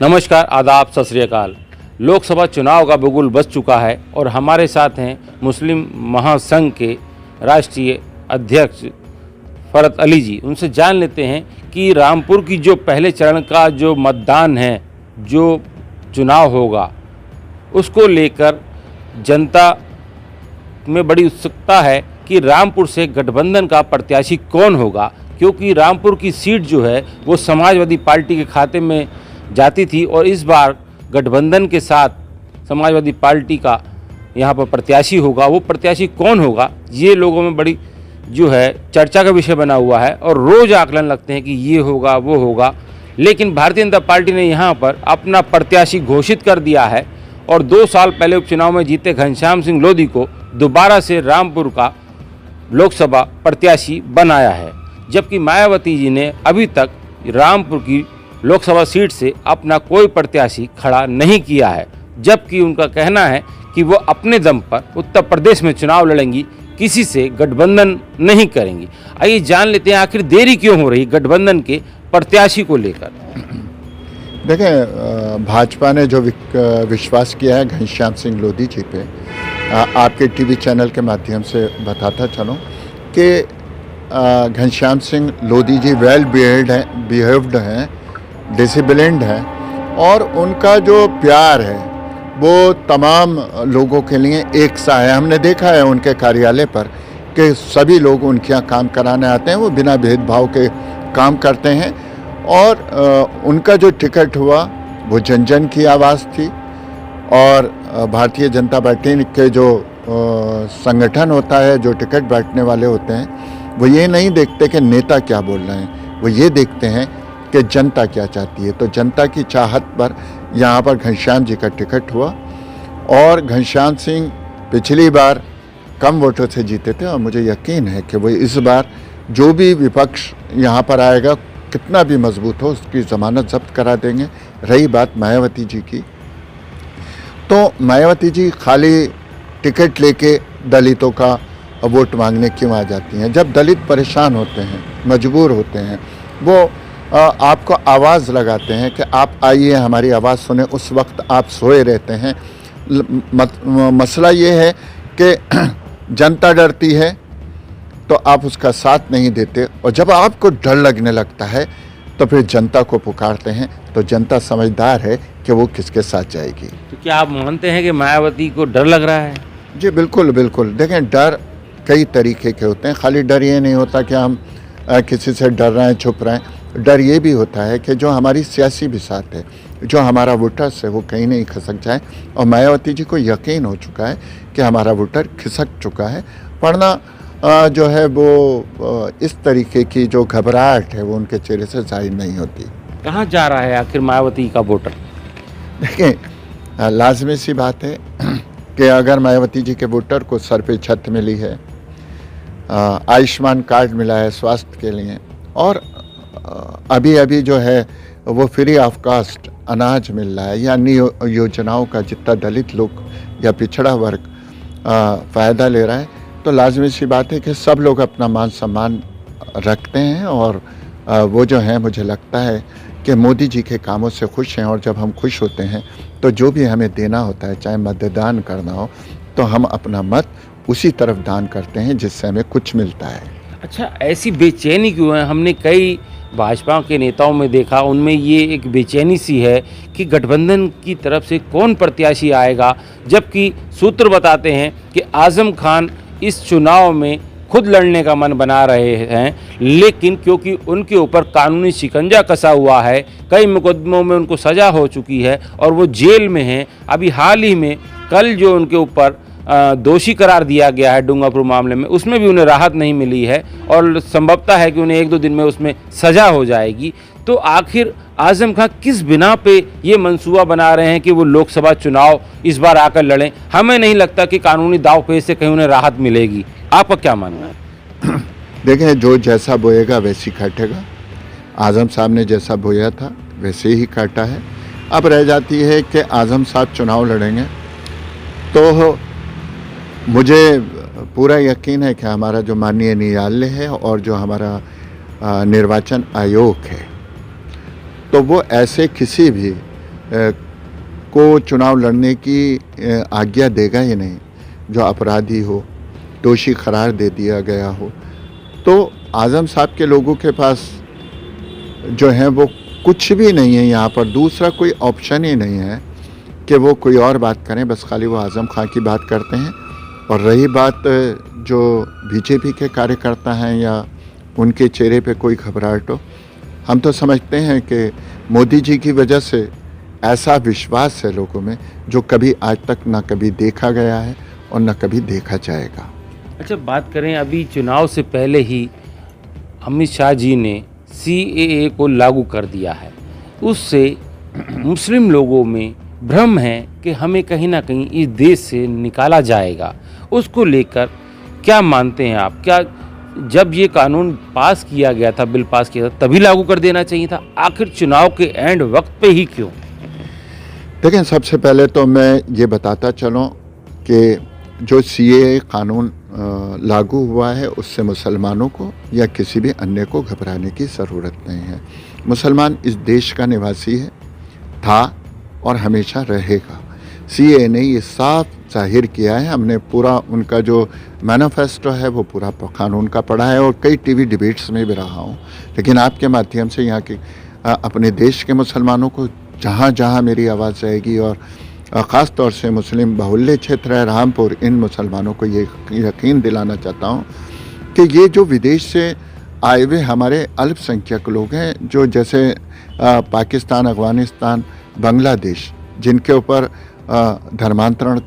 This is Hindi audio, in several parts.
नमस्कार, आदाब, सत श्री अकाल। लोकसभा चुनाव का बिगुल बज चुका है और हमारे साथ हैं मुस्लिम महासंघ के राष्ट्रीय अध्यक्ष फरत अली जी। उनसे जान लेते हैं कि रामपुर की जो पहले चरण का जो मतदान है, जो चुनाव होगा, उसको लेकर जनता में बड़ी उत्सुकता है कि रामपुर से गठबंधन का प्रत्याशी कौन होगा, क्योंकि रामपुर की सीट जो है वो समाजवादी पार्टी के खाते में जाती थी और इस बार गठबंधन के साथ समाजवादी पार्टी का यहाँ पर प्रत्याशी होगा। वो प्रत्याशी कौन होगा, ये लोगों में बड़ी जो है चर्चा का विषय बना हुआ है और रोज़ आकलन लगते हैं कि ये होगा वो होगा। लेकिन भारतीय जनता पार्टी ने यहाँ पर अपना प्रत्याशी घोषित कर दिया है और 2 साल पहले उपचुनाव में जीते घनश्याम सिंह लोधी को दोबारा से रामपुर का लोकसभा प्रत्याशी बनाया है। जबकि मायावती जी ने अभी तक रामपुर की लोकसभा सीट से अपना कोई प्रत्याशी खड़ा नहीं किया है, जबकि उनका कहना है कि वो अपने दम पर उत्तर प्रदेश में चुनाव लड़ेंगी, किसी से गठबंधन नहीं करेंगी। आइए जान लेते हैं आखिर देरी क्यों हो रही गठबंधन के प्रत्याशी को लेकर। देखें, भाजपा ने जो विश्वास किया है घनश्याम सिंह लोधी जी पे, आपके टीवी चैनल के माध्यम से बताता चलूँ कि घनश्याम सिंह लोधी जी वेल बिहेव्ड हैं, डिसिप्लिन्ड है और उनका जो प्यार है वो तमाम लोगों के लिए एक सा है। हमने देखा है उनके कार्यालय पर कि सभी लोग उनके यहाँ काम कराने आते हैं, वो बिना भेदभाव के काम करते हैं। और उनका जो टिकट हुआ वो जन जन की आवाज़ थी और भारतीय जनता पार्टी के जो संगठन होता है, जो टिकट बांटने वाले होते हैं, वो ये नहीं देखते कि नेता क्या बोल रहे हैं, वो ये देखते हैं कि जनता क्या चाहती है। तो जनता की चाहत पर यहाँ पर घनश्याम जी का टिकट हुआ और घनश्याम सिंह पिछली बार कम वोटों से जीते थे और मुझे यकीन है कि वो इस बार जो भी विपक्ष यहाँ पर आएगा, कितना भी मजबूत हो, उसकी ज़मानत जब्त करा देंगे। रही बात मायावती जी की, तो मायावती जी खाली टिकट लेके दलितों का वोट मांगने क्यों आ जाती हैं? जब दलित परेशान होते हैं, मजबूर होते हैं, वो आपको आवाज़ लगाते हैं कि आप आइए हमारी आवाज़ सुने। उस वक्त आप सोए रहते हैं। मसला ये है कि जनता डरती है तो आप उसका साथ नहीं देते और जब आपको डर लगने लगता है तो फिर जनता को पुकारते हैं। तो जनता समझदार है कि वो किसके साथ जाएगी। तो क्या आप मानते हैं कि मायावती को डर लग रहा है? जी बिल्कुल बिल्कुल। देखें, डर कई तरीके के होते हैं। खाली डर ये नहीं होता कि हम किसी से डर रहे हैं, छुप रहे हैं। डर ये भी होता है कि जो हमारी सियासी बिसात है, जो हमारा वोटर्स है, वो कहीं नहीं खिसक जाए। और मायावती जी को यकीन हो चुका है कि हमारा वोटर खिसक चुका है, वरना जो है वो इस तरीके की जो घबराहट है वो उनके चेहरे से जाहिर नहीं होती। कहाँ जा रहा है आखिर मायावती का वोटर? देखें, लाजमी सी बात है कि अगर मायावती जी के वोटर को सर पे छत मिली है, आयुष्मान कार्ड मिला है स्वास्थ्य के लिए, और अभी अभी जो है वो फ्री ऑफ कास्ट अनाज मिल रहा है, या अन्य योजनाओं का जितना दलित लोग या पिछड़ा वर्ग फ़ायदा ले रहा है, तो लाजमी सी बात है कि सब लोग अपना मान सम्मान रखते हैं। और वो जो है, मुझे लगता है कि मोदी जी के कामों से खुश हैं। और जब हम खुश होते हैं तो जो भी हमें देना होता है, चाहे मतदान करना हो, तो हम अपना मत उसी तरफ दान करते हैं जिससे हमें कुछ मिलता है। अच्छा, ऐसी बेचैनी क्यों है? हमने कई भाजपा के नेताओं में देखा, उनमें ये एक बेचैनी सी है कि गठबंधन की तरफ से कौन प्रत्याशी आएगा, जबकि सूत्र बताते हैं कि आज़म खान इस चुनाव में खुद लड़ने का मन बना रहे हैं, लेकिन क्योंकि उनके ऊपर कानूनी शिकंजा कसा हुआ है, कई मुकदमों में उनको सज़ा हो चुकी है और वो जेल में हैं। अभी हाल ही में कल जो उनके ऊपर दोषी करार दिया गया है डूंगरपुर मामले में, उसमें भी उन्हें राहत नहीं मिली है और संभवतः है कि उन्हें 1-2 दिन में उसमें सज़ा हो जाएगी। तो आखिर आज़म खान किस बिना पे ये मंसूबा बना रहे हैं कि वो लोकसभा चुनाव इस बार आकर लड़ें? हमें नहीं लगता कि कानूनी दांवपेच से कहीं उन्हें राहत मिलेगी। आपका क्या मानना है? देखें, जो जैसा बोएगा वैसी काटेगा। आज़म साहब ने जैसा बोया था वैसे ही काटा है। अब रह जाती है कि आज़म साहब चुनाव लड़ेंगे, तो मुझे पूरा यकीन है कि हमारा जो माननीय न्यायालय है और जो हमारा निर्वाचन आयोग है, तो वो ऐसे किसी भी को चुनाव लड़ने की आज्ञा देगा ही नहीं। जो अपराधी हो, दोषी करार दे दिया गया हो, तो आज़म साहब के लोगों के पास जो है वो कुछ भी नहीं है यहाँ पर, दूसरा कोई ऑप्शन ही नहीं है कि वो कोई और बात करें, बस खाली वो आज़म खां की बात करते हैं। और रही बात जो बीजेपी के कार्यकर्ता हैं या उनके चेहरे पे कोई घबराहट हो, हम तो समझते हैं कि मोदी जी की वजह से ऐसा विश्वास है लोगों में जो कभी आज तक ना कभी देखा गया है और ना कभी देखा जाएगा। अच्छा, बात करें अभी चुनाव से पहले ही अमित शाह जी ने CAA को लागू कर दिया है। उससे मुस्लिम लोगों में भ्रम है कि हमें कहीं ना कहीं इस देश से निकाला जाएगा। उसको लेकर क्या मानते हैं आप? क्या जब ये कानून पास किया गया था, बिल पास किया था, तभी लागू कर देना चाहिए था? आखिर चुनाव के एंड वक्त पे ही क्यों? देखें, सबसे पहले तो मैं ये बताता चलूँ कि जो CAA कानून लागू हुआ है उससे मुसलमानों को या किसी भी अन्य को घबराने की ज़रूरत नहीं है। मुसलमान इस देश का निवासी है, था और हमेशा रहेगा। CAA ने ये साफ जाहिर किया है। हमने पूरा उनका जो मैनिफेस्टो है वो पूरा कानून का पढ़ा है और कई TV डिबेट्स में भी रहा हूँ। लेकिन आपके माध्यम से यहाँ के अपने देश के मुसलमानों को जहाँ जहाँ मेरी आवाज़ जाएगी और ख़ास तौर से मुस्लिम बाहुल्य क्षेत्र है रामपुर, इन मुसलमानों को ये यकीन दिलाना चाहता हूँ कि ये जो विदेश से आए हुए हमारे अल्पसंख्यक लोग हैं, जो जैसे पाकिस्तान, अफ़गानिस्तान, बांग्लादेश, जिनके ऊपर धर्मांतरण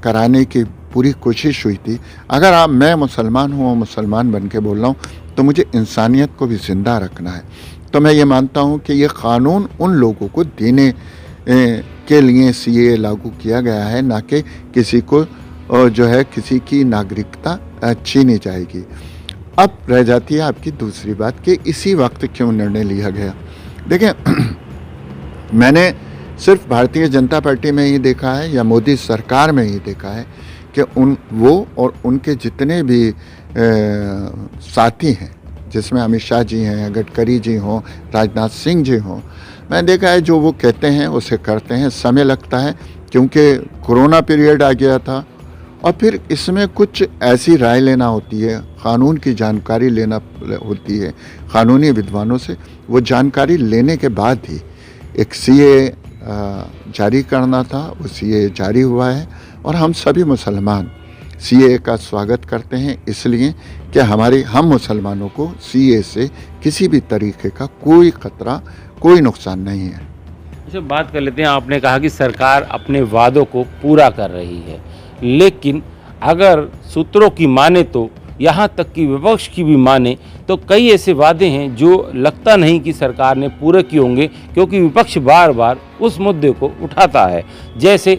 कराने की पूरी कोशिश हुई थी। अगर मैं मुसलमान हूँ और मुसलमान बन के बोल रहा हूँ तो मुझे इंसानियत को भी ज़िंदा रखना है। तो मैं ये मानता हूँ कि ये क़ानून उन लोगों को देने के लिए CAA लागू किया गया है, ना कि किसी को जो है किसी की नागरिकता छीनी जाएगी। अब रह जाती है आपकी दूसरी बात कि इसी वक्त क्यों निर्णय लिया गया। देखें, मैंने सिर्फ भारतीय जनता पार्टी में ही देखा है या मोदी सरकार में ही देखा है कि वो और उनके जितने भी साथी हैं, जिसमें अमित शाह जी हैं, गडकरी जी हों, राजनाथ सिंह जी हों, मैंने देखा है जो वो कहते हैं उसे करते हैं। समय लगता है क्योंकि कोरोना पीरियड आ गया था और फिर इसमें कुछ ऐसी राय लेना होती है, क़ानून की जानकारी लेना होती है क़ानूनी विद्वानों से। वो जानकारी लेने के बाद ही एक CAA जारी करना था, वो CAA जारी हुआ है और हम सभी मुसलमान CAA का स्वागत करते हैं, इसलिए कि हम मुसलमानों को CAA से किसी भी तरीके का कोई ख़तरा, कोई नुकसान नहीं है। अच्छा, बात कर लेते हैं। आपने कहा कि सरकार अपने वादों को पूरा कर रही है, लेकिन अगर सूत्रों की माने तो यहाँ तक कि विपक्ष की भी माने तो कई ऐसे वादे हैं जो लगता नहीं कि सरकार ने पूरे किए होंगे, क्योंकि विपक्ष बार बार उस मुद्दे को उठाता है। जैसे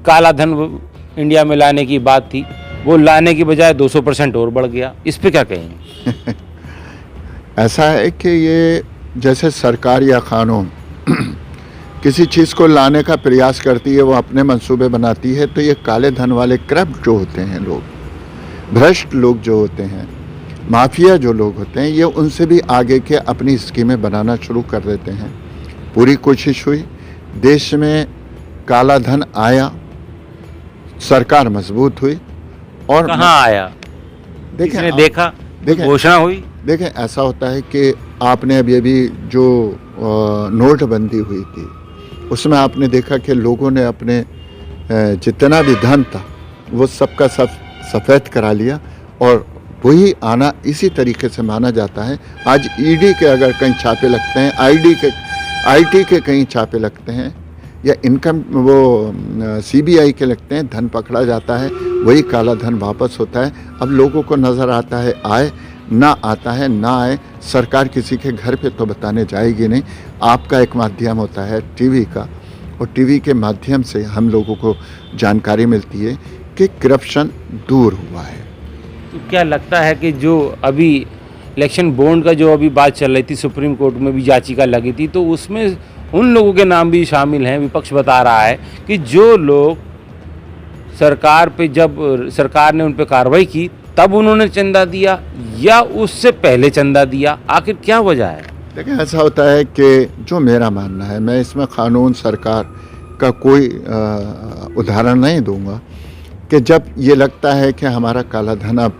काला धन इंडिया में लाने की बात थी, वो लाने की बजाय 200% और बढ़ गया। इस पे क्या कहेंगे? ऐसा है कि ये जैसे सरकार या कानून किसी चीज़ को लाने का प्रयास करती है, वो अपने मंसूबे बनाती है, तो ये काले धन वाले करप्ट जो होते हैं लोग, भ्रष्ट लोग जो होते हैं, माफिया जो लोग होते हैं, ये उनसे भी आगे के अपनी स्कीमें बनाना शुरू कर देते हैं। पूरी कोशिश हुई, देश में काला धन आया, सरकार मजबूत हुई और कहाँ आया? देखें, देखा, घोषणा हुई। देखें, ऐसा होता है कि आपने अभी जो नोटबंदी हुई थी उसमें आपने देखा कि लोगों ने अपने जितना भी धन था वो सबका सब सफ़ेद करा लिया और वही आना इसी तरीके से माना जाता है। आज ED के अगर कहीं छापे लगते हैं, IT के कहीं छापे लगते हैं या इनकम CBI के लगते हैं, धन पकड़ा जाता है, वही काला धन वापस होता है। अब लोगों को नज़र आता है, आए ना आता है ना आए, सरकार किसी के घर पे तो बताने जाएगी नहीं। आपका एक माध्यम होता है TV का, और TV के माध्यम से हम लोगों को जानकारी मिलती है कि करप्शन दूर हुआ है। तो क्या लगता है कि जो अभी इलेक्शन बॉन्ड का जो अभी बात चल रही थी, सुप्रीम कोर्ट में भी याचिका लगी थी, तो उसमें उन लोगों के नाम भी शामिल हैं? विपक्ष बता रहा है कि जो लोग सरकार पे, जब सरकार ने उन पे कार्रवाई की तब उन्होंने चंदा दिया या उससे पहले चंदा दिया, आखिर क्या वजह है? देखिए ऐसा होता है कि जो मेरा मानना है, मैं इसमें कानून सरकार का कोई उदाहरण नहीं दूंगा, कि जब ये लगता है कि हमारा काला धन अब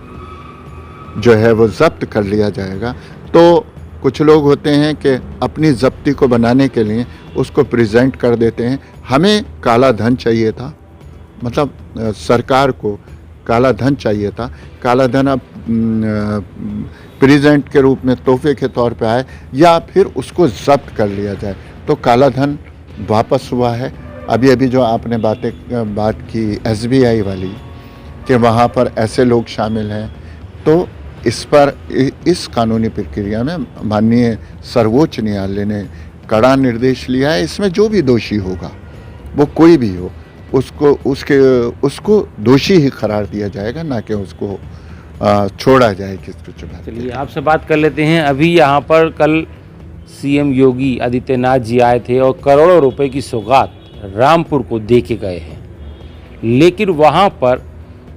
जो है वो ज़ब्त कर लिया जाएगा, तो कुछ लोग होते हैं कि अपनी ज़ब्ती को बनाने के लिए उसको प्रेजेंट कर देते हैं। हमें काला धन चाहिए था, मतलब सरकार को काला धन चाहिए था। काला धन अब प्रेजेंट के रूप में तोहफे के तौर पे आए या फिर उसको ज़ब्त कर लिया जाए, तो काला धन वापस हुआ है। अभी जो आपने बात की SBI वाली, कि वहाँ पर ऐसे लोग शामिल हैं, तो इस पर इस कानूनी प्रक्रिया में माननीय सर्वोच्च न्यायालय ने कड़ा निर्देश लिया है। इसमें जो भी दोषी होगा, वो कोई भी हो, उसको दोषी ही करार दिया जाएगा, ना कि उसको छोड़ा जाए किसको चुना। चलिए आपसे बात कर लेते हैं। अभी यहाँ पर कल CM योगी आदित्यनाथ जी आए थे और करोड़ों रुपए की सौगात रामपुर को दे के गए हैं, लेकिन वहाँ पर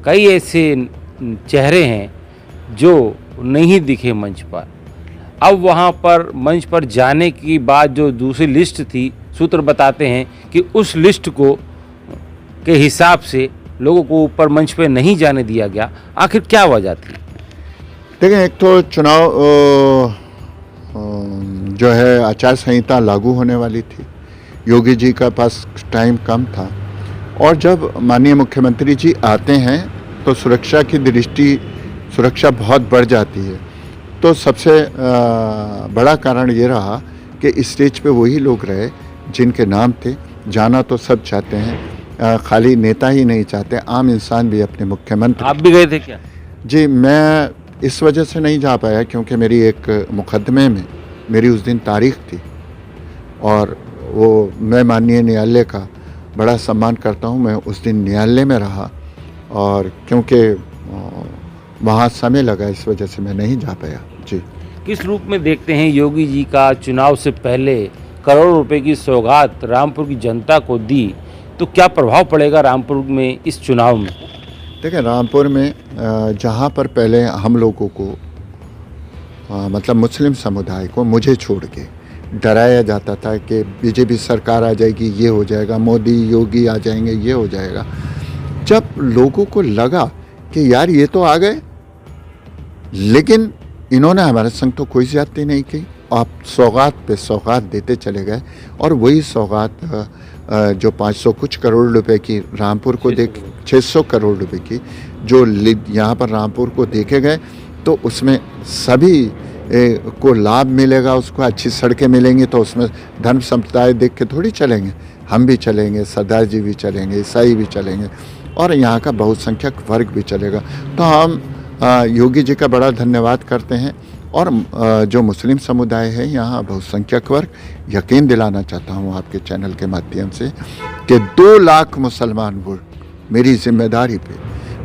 कई ऐसे चेहरे हैं जो नहीं दिखे मंच पर। अब वहाँ पर मंच पर जाने की बाद जो दूसरी लिस्ट थी, सूत्र बताते हैं कि उस लिस्ट के हिसाब से लोगों को ऊपर मंच पे नहीं जाने दिया गया। आखिर क्या वजह थी? देखिए, एक तो चुनाव जो है आचार संहिता लागू होने वाली थी, योगी जी का पास टाइम कम था, और जब माननीय मुख्यमंत्री जी आते हैं तो सुरक्षा बहुत बढ़ जाती है। तो सबसे बड़ा कारण ये रहा कि स्टेज पे वही लोग रहे जिनके नाम थे। जाना तो सब चाहते हैं, खाली नेता ही नहीं चाहते, आम इंसान भी अपने मुख्यमंत्री। आप भी गए थे क्या? जी, मैं इस वजह से नहीं जा पाया क्योंकि मेरी एक मुकदमे में मेरी उस दिन तारीख थी, और वो मैं माननीय न्यायालय का बड़ा सम्मान करता हूँ। मैं उस दिन न्यायालय में रहा, और क्योंकि वहाँ समय लगा, इस वजह से मैं नहीं जा पाया। जी, किस रूप में देखते हैं योगी जी का चुनाव से पहले करोड़ों रुपए की सौगात रामपुर की जनता को दी, तो क्या प्रभाव पड़ेगा रामपुर में इस चुनाव में? देखिए, रामपुर में जहाँ पर पहले हम लोगों को मतलब मुस्लिम समुदाय को, मुझे छोड़ के डराया जाता था कि बीजेपी सरकार आ जाएगी, ये हो जाएगा, मोदी योगी आ जाएंगे, ये हो जाएगा। जब लोगों को लगा कि यार ये तो आ गए, लेकिन इन्होंने हमारे संग तो कोई ज़्यादती नहीं की, आप सौगात पे सौगात देते चले गए, और वही सौगात जो 500 कुछ करोड़ रुपए की रामपुर को 600 करोड़ रुपए की जो यहाँ पर रामपुर को देखे गए, तो उसमें सभी को लाभ मिलेगा, उसको अच्छी सड़कें मिलेंगी, तो उसमें धर्म संप्रदाय देख के थोड़ी चलेंगे। हम भी चलेंगे, सरदार जी भी चलेंगे, ईसाई भी चलेंगे, और यहाँ का बहुसंख्यक वर्ग भी चलेगा। तो हम योगी जी का बड़ा धन्यवाद करते हैं, और जो मुस्लिम समुदाय है यहाँ बहुसंख्यक वर्ग, यकीन दिलाना चाहता हूँ आपके चैनल के माध्यम से कि 2 लाख मुसलमान वोट मेरी जिम्मेदारी पे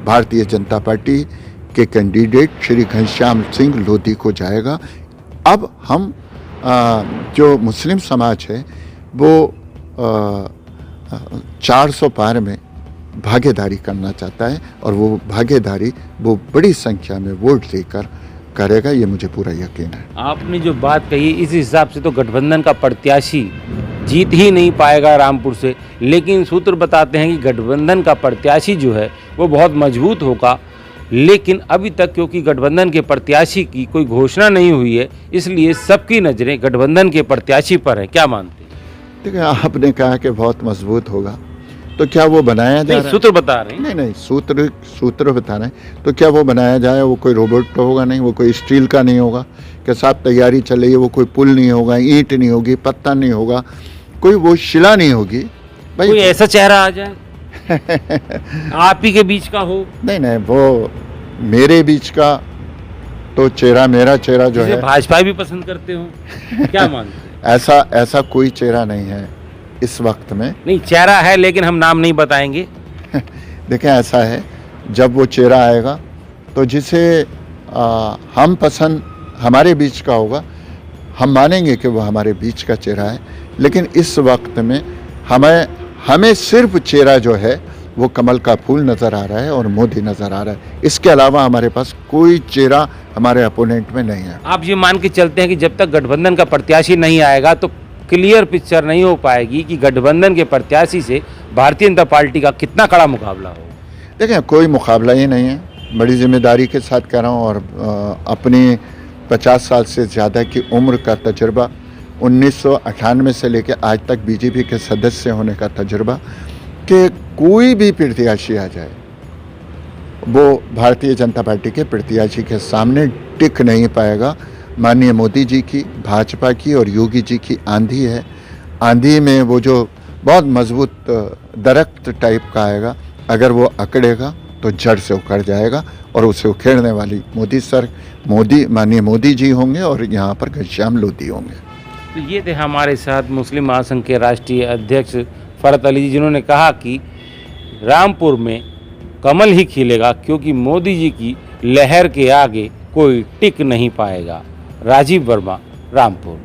भारतीय जनता पार्टी के कैंडिडेट श्री घनश्याम सिंह लोधी को जाएगा। अब हम जो मुस्लिम समाज है वो 400 पार में भागीदारी करना चाहता है, और वो भागीदारी वो बड़ी संख्या में वोट देकर करेगा, ये मुझे पूरा यकीन है। आपने जो बात कही, इस हिसाब से तो गठबंधन का प्रत्याशी जीत ही नहीं पाएगा रामपुर से, लेकिन सूत्र बताते हैं कि गठबंधन का प्रत्याशी जो है वो बहुत मजबूत होगा। लेकिन अभी तक क्योंकि गठबंधन के प्रत्याशी की कोई घोषणा नहीं हुई है, इसलिए सबकी नज़रें गठबंधन के प्रत्याशी पर है। क्या मानते हैं? देखिए, आपने कहा कि बहुत मजबूत होगा, तो क्या वो बनाया जा रहा है? सूत्र बता रहे हैं। नहीं, सूत्र बता रहे हैं। तो क्या वो बनाया जाए? वो कोई रोबोट तो होगा नहीं, वो कोई स्टील का नहीं होगा कि साहब तैयारी चल रही है, वो कोई पुल नहीं होगा, ईंट नहीं होगी, पत्ता नहीं होगा, कोई वो शिला नहीं होगी। भाई कोई ऐसा चेहरा आ जाए आप ही के बीच का हो? नहीं, वो मेरे बीच का तो चेहरा, मेरा चेहरा जो है, भाजपा भी पसंद करते हो, क्या मानते हैं? ऐसा कोई चेहरा नहीं है इस वक्त में। नहीं, चेहरा है, लेकिन हम नाम नहीं बताएंगे। देखें, ऐसा है, जब वो चेहरा आएगा तो जिसे हम पसंद हमारे बीच का होगा, हम मानेंगे कि वो हमारे बीच का चेहरा है। लेकिन इस वक्त में हमें सिर्फ चेहरा जो है वो कमल का फूल नज़र आ रहा है और मोदी नज़र आ रहा है। इसके अलावा हमारे पास कोई चेहरा हमारे अपोनेंट में नहीं है। आप ये मान के चलते हैं कि जब तक गठबंधन का प्रत्याशी नहीं आएगा तो क्लियर पिक्चर नहीं हो पाएगी कि गठबंधन के प्रत्याशी से भारतीय जनता पार्टी का कितना कड़ा मुकाबला हो? देखें, कोई मुकाबला ही नहीं है, बड़ी जिम्मेदारी के साथ कह रहा हूँ और अपनी 50 साल से ज़्यादा की उम्र का तजुर्बा, 1998 से लेकर आज तक बीजेपी के सदस्य होने का तजुर्बा, कि कोई भी प्रत्याशी आ जाए वो भारतीय जनता पार्टी के प्रत्याशी के सामने टिक नहीं पाएगा। माननीय मोदी जी की, भाजपा की और योगी जी की आंधी है। आंधी में वो जो बहुत मजबूत दरख्त टाइप का आएगा, अगर वो अकड़ेगा तो जड़ से उखड़ जाएगा और उसे उखेड़ने वाली माननीय मोदी जी होंगे और यहाँ पर घनश्याम लोधी होंगे। तो ये थे हमारे साथ मुस्लिम महासंघ के राष्ट्रीय अध्यक्ष फरत अली जी, जिन्होंने कहा कि रामपुर में कमल ही खिलेगा क्योंकि मोदी जी की लहर के आगे कोई टिक नहीं पाएगा। राजीव वर्मा, रामपुर।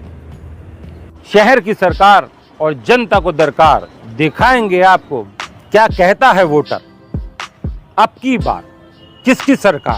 शहर की सरकार और जनता को दरकार, दिखाएंगे आपको क्या कहता है वोटर। अब की बार किसकी सरकार?